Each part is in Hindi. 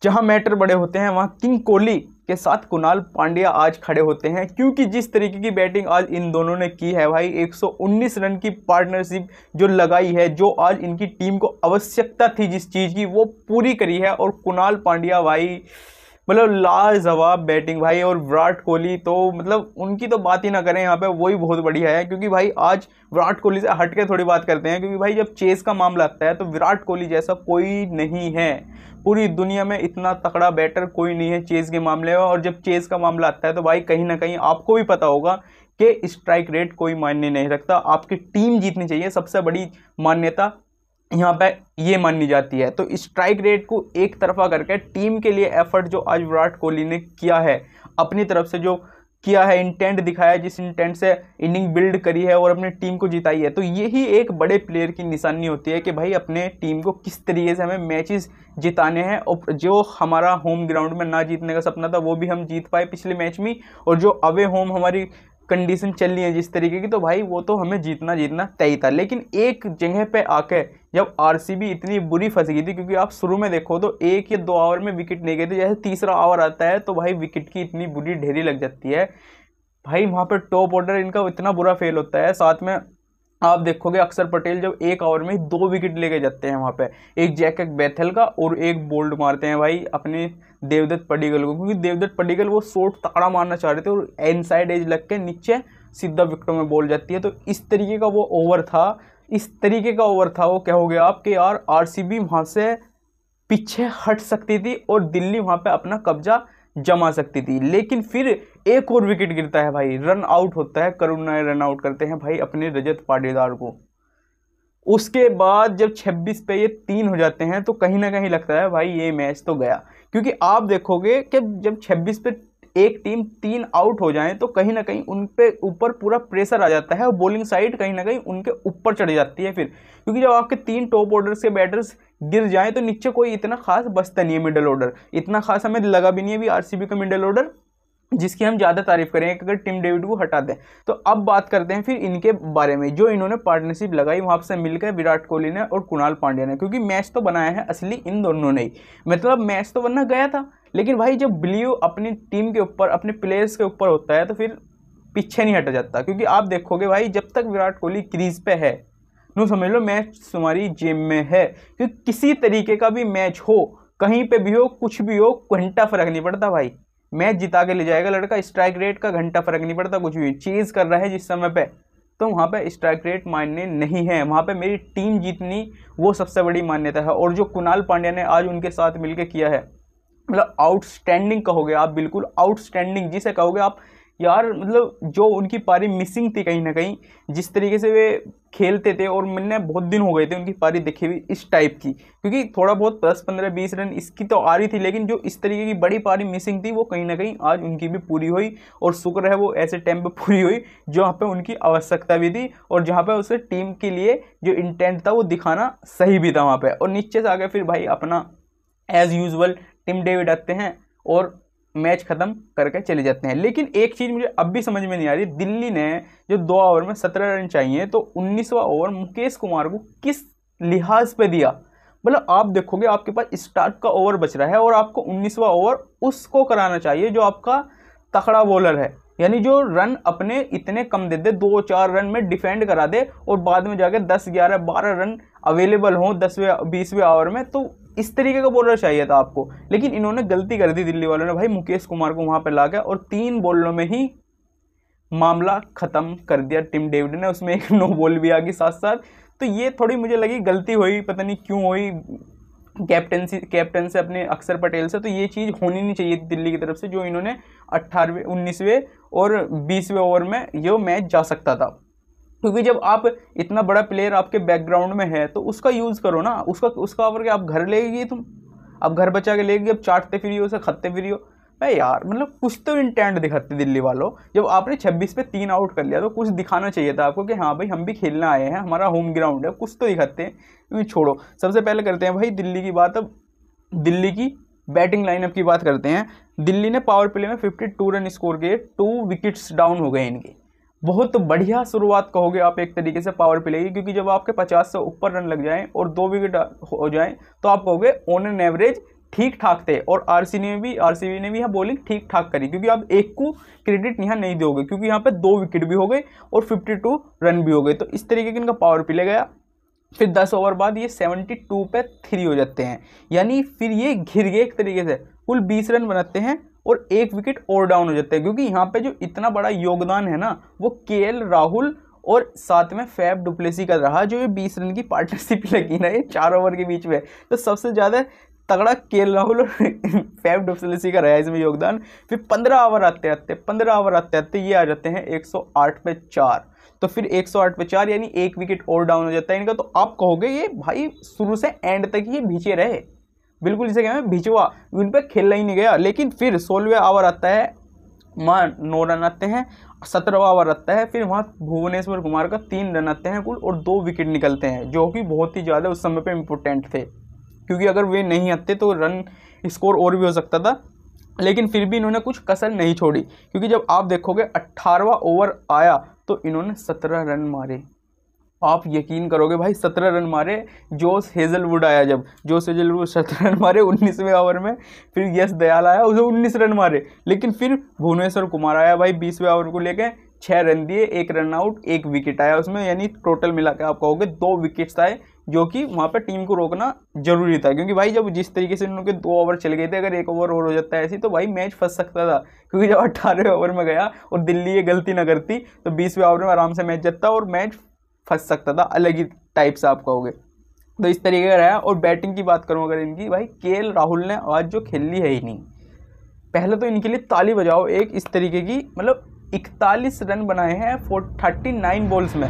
जहां मैटर बड़े होते हैं वहां किंग कोहली के साथ कुणाल पांड्या आज खड़े होते हैं, क्योंकि जिस तरीके की बैटिंग आज इन दोनों ने की है भाई, 119 रन की पार्टनरशिप जो लगाई है, जो आज इनकी टीम को आवश्यकता थी जिस चीज़ की वो पूरी करी है। और कुणाल पांड्या भाई मतलब लाजवाब बैटिंग भाई, और विराट कोहली तो मतलब उनकी तो बात ही ना करें यहाँ पे, वही बहुत बढ़िया है। क्योंकि भाई आज विराट कोहली से हट के थोड़ी बात करते हैं, क्योंकि भाई जब चेस का मामला आता है तो विराट कोहली जैसा कोई नहीं है पूरी दुनिया में, इतना तगड़ा बैटर कोई नहीं है चेस के मामले में। और जब चेस का मामला आता है तो भाई कहीं ना कहीं आपको भी पता होगा कि स्ट्राइक रेट कोई मायने नहीं रखता, आपकी टीम जीतनी चाहिए, सबसे बड़ी मान्यता यहाँ पे ये मानी जाती है। तो स्ट्राइक रेट को एक तरफा करके टीम के लिए एफर्ट जो आज विराट कोहली ने किया है, अपनी तरफ से जो किया है, इंटेंट दिखाया है, जिस इंटेंट से इनिंग बिल्ड करी है और अपनी टीम को जिताई है, तो यही एक बड़े प्लेयर की निशानी होती है कि भाई अपने टीम को किस तरीके से हमें मैचेस जिताने हैं। और जो हमारा होम ग्राउंड में ना जीतने का सपना था वो भी हम जीत पाए पिछले मैच में, और जो अवे होम हमारी कंडीशन चल रही है जिस तरीके की, तो भाई वो तो हमें जीतना जीतना तय था। लेकिन एक जगह पे आके जब आरसीबी इतनी बुरी फंस गई थी, क्योंकि आप शुरू में देखो तो 1 या 2 ओवर में विकेट नहीं गए थे, जैसे तीसरा ओवर आता है तो भाई विकेट की इतनी बुरी ढेरी लग जाती है भाई, वहां पर टॉप ऑर्डर इनका इतना बुरा फेल होता है। साथ में आप देखोगे अक्षर पटेल जब 1 ओवर में 2 विकेट लेके जाते हैं वहां पे, एक जैक बेथल का और एक बोल्ड मारते हैं भाई अपने देवदत्त पडिक्कल को, क्योंकि देवदत्त पडिक्कल वो शॉट तगड़ा मारना चाह रहे थे और इनसाइड एज लग के नीचे सीधा विकेटों में बॉल जाती है। तो इस तरीके का वो ओवर था, इस तरीके का ओवर था वो, कहोगे आप कि यार आरसीबी वहां से पीछे हट सकती थी और दिल्ली वहां पे अपना कब्जा जमा सकती थी। लेकिन फिर एक और विकेट गिरता है भाई, रन आउट होता है, करुण नायर रन आउट करते हैं भाई अपने रजत पाटीदार को। उसके बाद जब 26 पे ये 3 हो जाते हैं तो कहीं ना कहीं लगता है भाई ये मैच तो गया, क्योंकि आप देखोगे कि जब 26 पे एक टीम 3 आउट हो जाए तो कहीं ना कहीं उन पे ऊपर पूरा प्रेशर आ जाता है और बॉलिंग साइड कहीं ना कहीं उनके ऊपर चढ़ जाती है फिर, क्योंकि जब आपके 3 टॉप ऑर्डर्स के बैटर्स गिर जाएं तो नीचे कोई इतना खास बचता नहीं है, मिडिल ऑर्डर इतना खास हमें लगा भी नहीं है अभी आरसीबी का मिडिल ऑर्डर, जिसकी हम ज़्यादा तारीफ करेंगे अगर टिम डेविड को हटा दें। तो अब बात करते हैं फिर इनके बारे में, जो इन्होंने पार्टनरशिप लगाई वहाँ से मिलकर विराट कोहली ने और कुणाल पांड्या ने, क्योंकि मैच तो बनाया है असली इन दोनों ने ही, मतलब मैच तो बनना गया था। लेकिन भाई जब बिलीव अपनी टीम के ऊपर अपने प्लेयर्स के ऊपर होता है तो फिर पीछे नहीं हटा जाता, क्योंकि आप देखोगे भाई जब तक विराट कोहली क्रीज पे है नो समझ लो मैच तुम्हारी जेब में है, क्योंकि किसी तरीके का भी मैच हो, कहीं पे भी हो, कुछ भी हो, घंटा फर्क नहीं पड़ता भाई, मैच जिता के ले जाएगा लड़का, स्ट्राइक रेट का घंटा फर्क नहीं पड़ता, कुछ भी चेज कर रहा है जिस समय पे, तो वहाँ पे स्ट्राइक रेट मायने नहीं है, वहाँ पे मेरी टीम जीतनी वो सबसे बड़ी मान्यता है। और जो कुणाल पांड्या ने आज उनके साथ मिलकर किया है, मतलब आउटस्टैंडिंग कहोगे आप, बिल्कुल आउटस्टैंडिंग जिसे कहोगे आप यार, मतलब जो उनकी पारी मिसिंग थी कहीं ना कहीं, जिस तरीके से वे खेलते थे, और मैंने बहुत दिन हो गए थे उनकी पारी देखी हुई इस टाइप की, क्योंकि थोड़ा बहुत 10-15-20 रन इसकी तो आ रही थी, लेकिन जो इस तरीके की बड़ी पारी मिसिंग थी वो कहीं ना कहीं आज उनकी भी पूरी हुई, और शुक्र है वो ऐसे टाइम पे पूरी हुई जहाँ पे उनकी आवश्यकता भी थी और जहाँ पे उसे टीम के लिए जो इंटेंट था वो दिखाना सही भी था वहाँ पे। और नीचे से आगे फिर भाई अपना एज यूजुअल टिम डेविड आते हैं और मैच खत्म करके चले जाते हैं। लेकिन एक चीज़ मुझे अब भी समझ में नहीं आ रही, दिल्ली ने जो 2 ओवर में 17 रन चाहिए तो 19वां ओवर मुकेश कुमार को किस लिहाज पे दिया, मतलब आप देखोगे आपके पास स्टार्ट का ओवर बच रहा है और आपको 19वां ओवर उसको कराना चाहिए जो आपका तगड़ा बॉलर है, यानी जो रन अपने इतने कम दे दे, 2-4 रन में डिफेंड करा दे और बाद में जाके 10-11-12 रन अवेलेबल हो 10वें-20वें ओवर में, तो इस तरीके का बॉलर चाहिए था आपको। लेकिन इन्होंने गलती कर दी दिल्ली वालों ने भाई, मुकेश कुमार को वहां पे ला गया और 3 बॉलों में ही मामला खत्म कर दिया टिम डेविड ने, उसमें एक नो बॉल भी आ गई साथ साथ। तो ये थोड़ी मुझे लगी गलती हुई, पता नहीं क्यों हुई कैप्टन से अपने अक्षर पटेल से, तो ये चीज़ होनी नहीं चाहिए थी दिल्ली की तरफ से, जो इन्होंने 18वें 19वें और 20वें ओवर में ये मैच जा सकता था। क्योंकि जब आप इतना बड़ा प्लेयर आपके बैकग्राउंड में है तो उसका यूज़ करो ना, उसका ओवर के आप घर ले गए, तुम अब घर बचा के ले गए, अब चाटते फिरी हो, उसे खत्ते फिरी हो भाई यार, मतलब कुछ तो इंटेंट दिखाते दिल्ली वालों। जब आपने 26 पे 3 आउट कर लिया तो कुछ दिखाना चाहिए था आपको कि हाँ भाई हम भी खेलना आए हैं, हमारा होम ग्राउंड है, कुछ तो दिखाते हैं। छोड़ो, सबसे पहले करते हैं भाई दिल्ली की बात। अब दिल्ली की बैटिंग लाइनअप की बात करते हैं। दिल्ली ने पावर प्ले में 52 रन स्कोर किए, 2 विकेट्स डाउन हो गए इनके, बहुत बढ़िया शुरुआत कहोगे आप एक तरीके से पावर प्ले की, क्योंकि जब आपके 50 से ऊपर रन लग जाएं और 2 विकेट हो जाएं तो आप कहोगे ऑन एन एवरेज ठीक ठाक थे, और आरसीबी ने भी यहाँ बॉलिंग ठीक ठाक करी, क्योंकि आप एक को क्रेडिट यहाँ नहीं दोगे, क्योंकि यहाँ पे 2 विकेट भी हो गए और 52 रन भी हो गए। तो इस तरीके का इनका पावर प्ले गया। फिर 10 ओवर बाद ये 72 पे 3 हो जाते हैं, यानी फिर ये घिर गए एक तरीके से, कुल 20 रन बनाते हैं और 1 विकेट और डाउन हो जाते हैं। क्योंकि यहाँ पे जो इतना बड़ा योगदान है ना, वो केएल राहुल और साथ में फैफ डुप्लेसी का रहा, जो ये 20 रन की पार्टनरशिप लगी ना ये 4 ओवर के बीच में, तो सबसे ज़्यादा तगड़ा केएल राहुल और फैफ डुप्लेसी का रहा है इसमें योगदान। फिर 15 ओवर आते आते ये आ जाते हैं 108 पे 4। तो फिर 108 पे 4 यानी 1 विकेट और डाउन हो जाता है इनका। तो आप कहोगे ये भाई शुरू से एंड तक ये भीचे रहे, बिल्कुल इसे कहते हैं भिजवा, उन पर खेलना ही नहीं गया। लेकिन फिर 16वें ओवर आता है, वहाँ 9 रन आते हैं। 17वां ओवर आता है, फिर वहाँ भुवनेश्वर कुमार का 3 रन आते हैं कुल और 2 विकेट निकलते हैं, जो कि बहुत ही ज़्यादा उस समय पे इम्पोर्टेंट थे, क्योंकि अगर वे नहीं आते तो रन स्कोर और भी हो सकता था। लेकिन फिर भी इन्होंने कुछ कसर नहीं छोड़ी, क्योंकि जब आप देखोगे 18वां ओवर आया तो इन्होंने 17 रन मारे। आप यकीन करोगे भाई, 17 रन मारे। जोश हेजलवुड आया, जब जोश हेजलवुड 17 रन मारे 19वें ओवर में। फिर यश दयाल आया, उसे 19 रन मारे। लेकिन फिर भुवनेश्वर कुमार आया भाई 20वें ओवर को लेके 6 रन दिए, 1 रन आउट, 1 विकेट आया उसमें, यानी टोटल मिला के आप कहोगे 2 विकेट्स आए, जो कि वहाँ पे टीम को रोकना जरूरी था। क्योंकि भाई जब जिस तरीके से उनके 2 ओवर चल गए थे, अगर 1 ओवर और हो जाता है ऐसी, तो भाई मैच फंस सकता था। क्योंकि जब 18वें ओवर में गया और दिल्ली ये गलती ना करती तो 20वें ओवर में आराम से मैच जीतता और मैच फंस सकता था, अलग ही टाइप से आप कहोगे। तो इस तरीके का रहा। और बैटिंग की बात करूँ अगर इनकी, भाई केएल राहुल ने आज जो खेली है ही नहीं, पहले तो इनके लिए ताली बजाओ एक इस तरीके की, मतलब 41 रन बनाए हैं 39 बॉल्स में,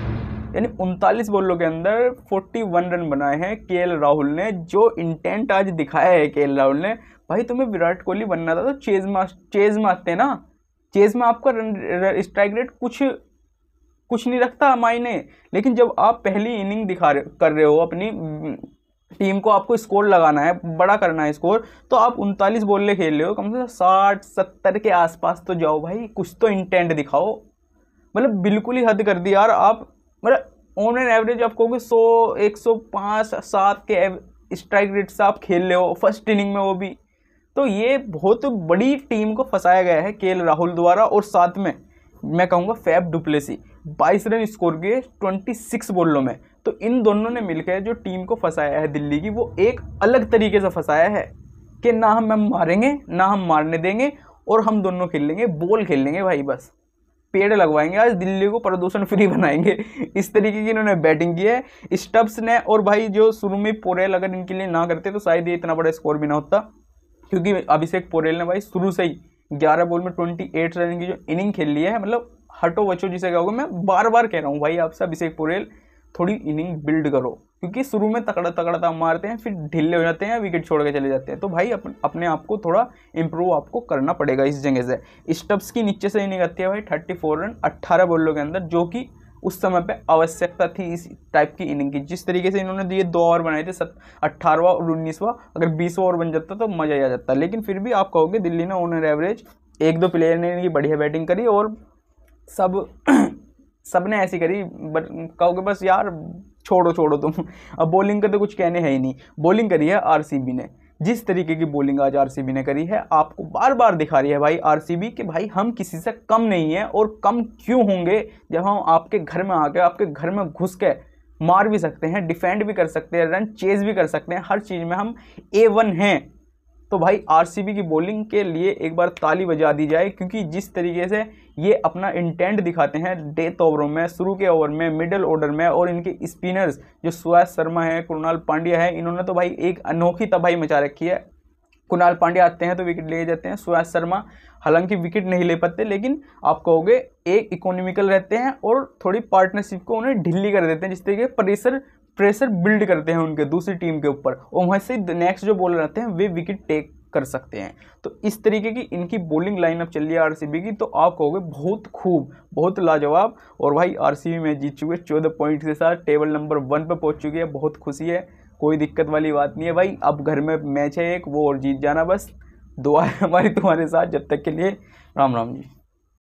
यानी 39 बॉलों के अंदर 41 रन बनाए हैं केएल राहुल ने। जो इंटेंट आज दिखाया है केएल राहुल ने, भाई तुम्हें विराट कोहली बनना था तो चेज में आते ना। चेज में आपका रन स्ट्राइक रेट कुछ नहीं रखता मायने, लेकिन जब आप पहली इनिंग कर रहे हो अपनी टीम को, आपको स्कोर लगाना है, बड़ा करना है स्कोर, तो आप 39 बॉलें खेल रहे हो, कम से कम 60-70 के आसपास तो जाओ भाई, कुछ तो इंटेंट दिखाओ। मतलब बिल्कुल ही हद कर दी यार आप। मतलब ऑन एन एवरेज आप कहोगे 100, 105, 7 के स्ट्राइक रेट से आप खेल रहे हो फर्स्ट इनिंग में, वो भी। तो ये बहुत बड़ी टीम को फंसाया गया है केएल राहुल द्वारा। और साथ में मैं कहूँगा फैफ डुप्लेसी 22 रन स्कोर किए 26 बॉलों में। तो इन दोनों ने मिलकर जो टीम को फंसाया है दिल्ली की, वो एक अलग तरीके से फंसाया है कि ना हम मारेंगे ना हम मारने देंगे, और हम दोनों खेल लेंगे, बॉल खेल लेंगे भाई, बस पेड़ लगवाएंगे, आज दिल्ली को प्रदूषण फ्री बनाएंगे। इस तरीके की इन्होंने बैटिंग की है स्टब्स ने। और भाई जो शुरू में पोरेल अगर इनके लिए ना करते तो शायद ये इतना बड़ा स्कोर भी ना होता, क्योंकि अभिषेक पोरेल ने भाई शुरू से ही 11 बॉल में 28 रन की जो इनिंग खेल ली है, मतलब हटो बचो जिसे कहोगे। मैं बार बार कह रहा हूँ भाई आपसे, अभिषेक पोरेल थोड़ी इनिंग बिल्ड करो, क्योंकि शुरू में तगड़ा मारते हैं, फिर ढीले हो जाते हैं, विकेट छोड़ के चले जाते हैं। तो भाई अपने आप को थोड़ा इंप्रूव आपको करना पड़ेगा इस जगह से। स्टब्स की नीचे से इनिंग आती है भाई 34 रन 18 बॉलों के अंदर, जो कि उस समय पे आवश्यकता थी इस टाइप की इनिंग की। जिस तरीके से इन्होंने ये 2 ओवर बनाए थे 18वां और 19वां, अगर 20वां ओवर बन जाता तो मजा ही आ जाता। लेकिन फिर भी आप कहोगे दिल्ली ने ऑन एवरेज 1-2 प्लेयर ने इनकी बढ़िया बैटिंग करी, और सब ने ऐसी करी, बट कहोगे बस यार छोड़ो तुम, अब बॉलिंग का तो कुछ कहने है ही नहीं। बॉलिंग करी है आरसीबी ने, जिस तरीके की बॉलिंग आज आरसीबी ने करी है, आपको बार बार दिखा रही है भाई आरसीबी कि भाई हम किसी से कम नहीं है, और कम क्यों होंगे जब हम आपके घर में आके आपके घर में घुस के मार भी सकते हैं, डिफेंड भी कर सकते हैं, रन चेज भी कर सकते हैं, हर चीज़ में हम A1 हैं। तो भाई आरसीबी की बॉलिंग के लिए एक बार ताली बजा दी जाए, क्योंकि जिस तरीके से ये अपना इंटेंट दिखाते हैं डेथ ओवरों में, शुरू के ओवर में, मिडिल ऑर्डर में, और इनके स्पिनर्स जो सुयश शर्मा है, कृणाल पांड्या है, इन्होंने तो भाई एक अनोखी तबाही मचा रखी है। कृणाल पांड्या आते हैं तो विकेट ले जाते हैं, सुयश शर्मा हालांकि विकेट नहीं ले पाते, लेकिन आप कहोगे एक इकोनॉमिकल रहते हैं और थोड़ी पार्टनरशिप को उन्हें ढीली कर देते हैं, जिस तरीके प्रेशर बिल्ड करते हैं उनके दूसरी टीम के ऊपर, और वहाँ से नेक्स्ट जो बॉलर आते हैं वे विकेट टेक कर सकते हैं। तो इस तरीके की इनकी बॉलिंग लाइनअप चल रही है आरसीबी की, तो आप कहोगे बहुत खूब, बहुत लाजवाब। और भाई आरसीबी मैच जीत चुके 14 पॉइंट के साथ, टेबल नंबर 1 पे पहुंच चुकी है, बहुत खुशी है, कोई दिक्कत वाली बात नहीं है भाई। अब घर में मैच है एक, वो और जीत जाना बस, दुआ है हमारी तुम्हारे साथ। जब तक के लिए राम राम जी।